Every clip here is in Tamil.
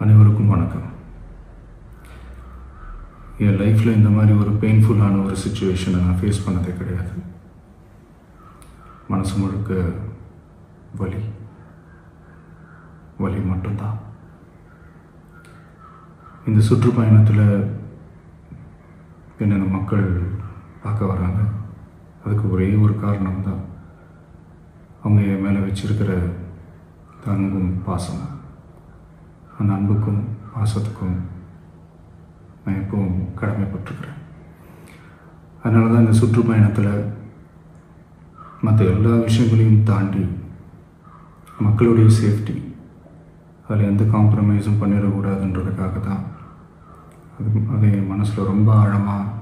அனைவருக்கும் வணக்கம். என் லைஃப்பில் இந்த மாதிரி ஒரு பெயின்ஃபுல்லான ஒரு சுச்சுவேஷனை நான் ஃபேஸ் பண்ணதே கிடையாது. மனசு முழுக்க வலி மட்டும்தான். இந்த சுற்றுப்பயணத்தில் என்னென்ன மக்கள் பார்க்க வராங்க, அதுக்கு ஒரே ஒரு காரணம் தான், அவங்க என் மேலே வச்சிருக்கிற அன்பும் பாசம். அந்த அன்புக்கும் பாசத்துக்கும் நான் எப்பவும் கடமைப்பட்டிருக்கிறேன். அதனால தான் இந்த சுற்றுப்பயணத்தில் மற்ற எல்லா விஷயங்களையும் தாண்டி மக்களுடைய சேஃப்டி, அதில் எந்த காம்ப்ரமைஸும் பண்ணிடக்கூடாதுன்றதுக்காக தான் அது என் மனசில் ரொம்ப ஆழமாக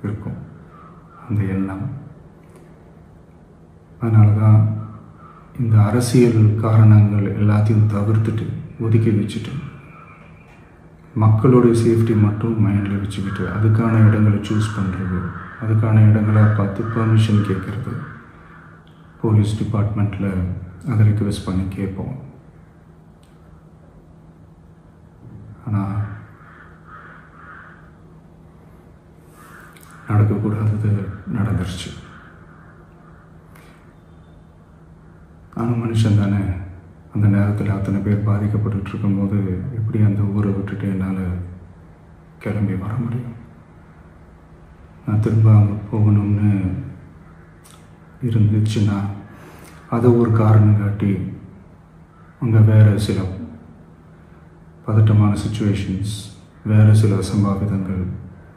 இருக்கும் அந்த எண்ணம். அதனால தான் இந்த அரசியல் காரணங்கள் எல்லாத்தையும் தவிர்த்துட்டு ஒதுக்கி வச்சுட்டு மக்களுடைய சேஃப்டி மட்டும் மைண்டில் வச்சுக்கிட்டு அதுக்கான இடங்களை சூஸ் பண்ணுறது, அதுக்கான இடங்களை பார்த்து பெர்மிஷன் கேட்குறது, போலீஸ் டிபார்ட்மெண்ட்டில் அதை ரிக்வெஸ்ட் பண்ணி கேட்போம். ஆனால் நடக்கக்கூடாதது நடந்துருச்சு. நானும் மனுஷன் தானே. அந்த நேரத்தில் அத்தனை பேர் பாதிக்கப்பட்டு இருக்கும்போது எப்படி அந்த ஊரை விட்டுட்டு என்னால் கிளம்பி வர முடியும்? நான் திரும்ப அங்கே போகணும்னு இருந்துச்சுன்னா அதை ஒரு காரணம் காட்டி அங்கே வேறு சில பதட்டமான சுச்சுவேஷன்ஸ், வேறு சில அசம்பாவிதங்கள்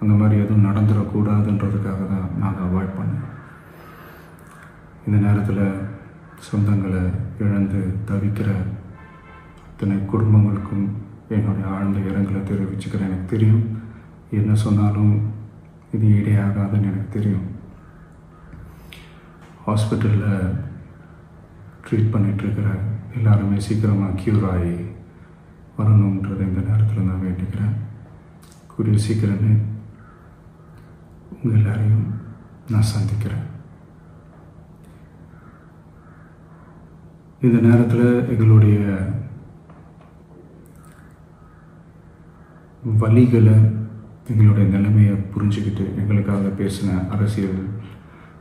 அந்த மாதிரி எதுவும் நடந்துடக்கூடாதுன்றதுக்காக தான் நான் அவாய்ட் பண்ணேன். இந்த நேரத்தில் சொந்தங்களை இழந்து தவிக்கிற அத்தனை குடும்பங்களுக்கும் என்னுடைய ஆழ்ந்த இரங்கலை தெரிவிச்சுக்கிறேன். எனக்கு தெரியும், என்ன சொன்னாலும் இது ஈடேயாகாதுன்னு எனக்கு தெரியும். ஹாஸ்பிட்டலில் ட்ரீட் பண்ணிகிட்ருக்கிற எல்லாருமே சீக்கிரமாக க்யூர் ஆகி வரணுன்றதை இந்த நேரத்தில் நான் வேண்டிக்கிறேன். கூடிய சீக்கிரமே உங்கள் எல்லாரையும் நான் சந்திக்கிறேன். இந்த நேரத்தில் எங்களுடைய வலிகளை, எங்களுடைய நிலைமையை புரிஞ்சுக்கிட்டு எங்களுக்காக பேசின அரசியல்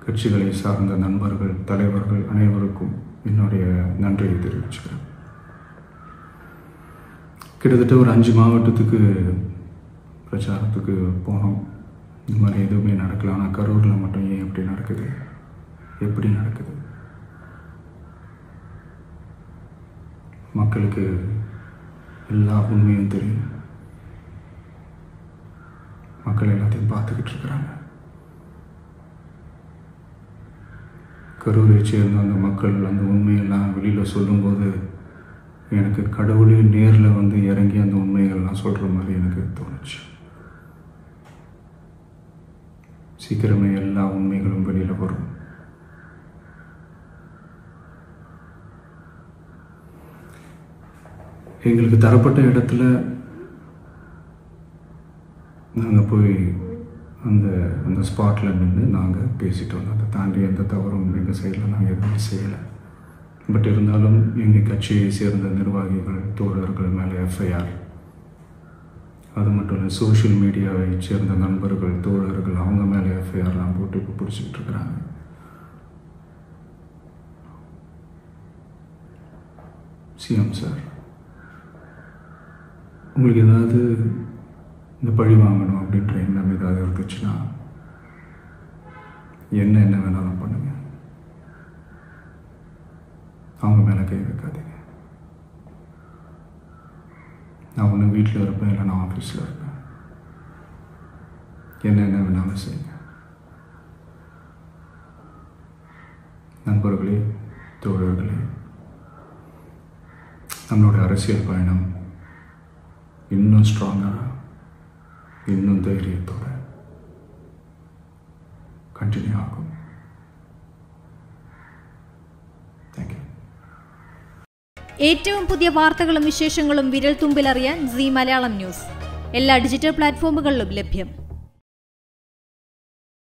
கட்சிகளை சார்ந்த நண்பர்கள், தலைவர்கள் அனைவருக்கும் என்னுடைய நன்றியை தெரிவிச்சுக்கிறேன். கிட்டத்தட்ட ஒரு 5 மாவட்டத்துக்கு பிரச்சாரத்துக்கு போனோம். இந்த மாதிரி எதுவுமே நடக்கல. ஆனால் கரூரில் மட்டும் ஏன் எப்படி நடக்குது? மக்களுக்கு எல்லா உண்மையும் தெரியும். மக்கள் எல்லாத்தையும் பார்த்துக்கிட்டு இருக்கிறாங்க. கரூரை சேர்ந்த அந்த மக்கள் அந்த உண்மையெல்லாம் வெளியில் சொல்லும்போது எனக்கு கடவுளே நேரில் வந்து இறங்கி அந்த உண்மைகள்லாம் சொல்கிற மாதிரி எனக்கு தோணுச்சு. சீக்கிரமே எல்லா உண்மைகளும் வெளியில் வரும். எங்களுக்கு தரப்பட்ட இடத்துல நாங்கள் போய் அந்த ஸ்பாட்டில் நின்று நாங்கள் பேசிட்டு வந்தோம். அதை தாண்டி எந்த தவறும் எங்கள் சைடில் நாங்கள் எதுவும் செய்யலை. பட் இருந்தாலும் எங்கள் கட்சியை சேர்ந்த நிர்வாகிகள், தோழர்கள் மேலே எஃப்ஐஆர், அது மட்டும் இல்லை சோஷியல் மீடியாவை சேர்ந்த நண்பர்கள், தோழர்கள் அவங்க மேலே எஃப்ஐஆர்லாம் போட்டு இப்போ பிடிச்சிக்கிட்டு இருக்கிறாங்க. சிஎம் சார், உங்களுக்கு ஏதாவது இந்த பழி வாங்கணும் அப்படின்ற எண்ணம் ஏதாவது இருந்துச்சுன்னா என்ன வேணாலும் பண்ணுங்க. அவங்க மேலே கை வைக்காதீங்க. நான் ஒன்று வீட்டில் இருப்பேன், இல்லை நான் ஆஃபீஸில் இருப்பேன். என்ன வேணாலும் செய்யுங்க. நண்பர்களே, தோழர்களே, நம்மளோட அரசியல் பயணம் இன்னும் ஸ்ட்ராங்காக, இன்னும் தைரியத்தோட கண்டினியூ ஆகும். താങ്ക്യൂ. ഏറ്റവും പുതിയ വാർത്തകളും വിശേഷങ്ങളും വിരൽ തുമ്പിലറിയാൻ സീ മലയാളം ന്യൂസ് എല്ലാ ഡിജിറ്റൽ പ്ലാറ്റ്ഫോമുകളിലും ലഭ്യം.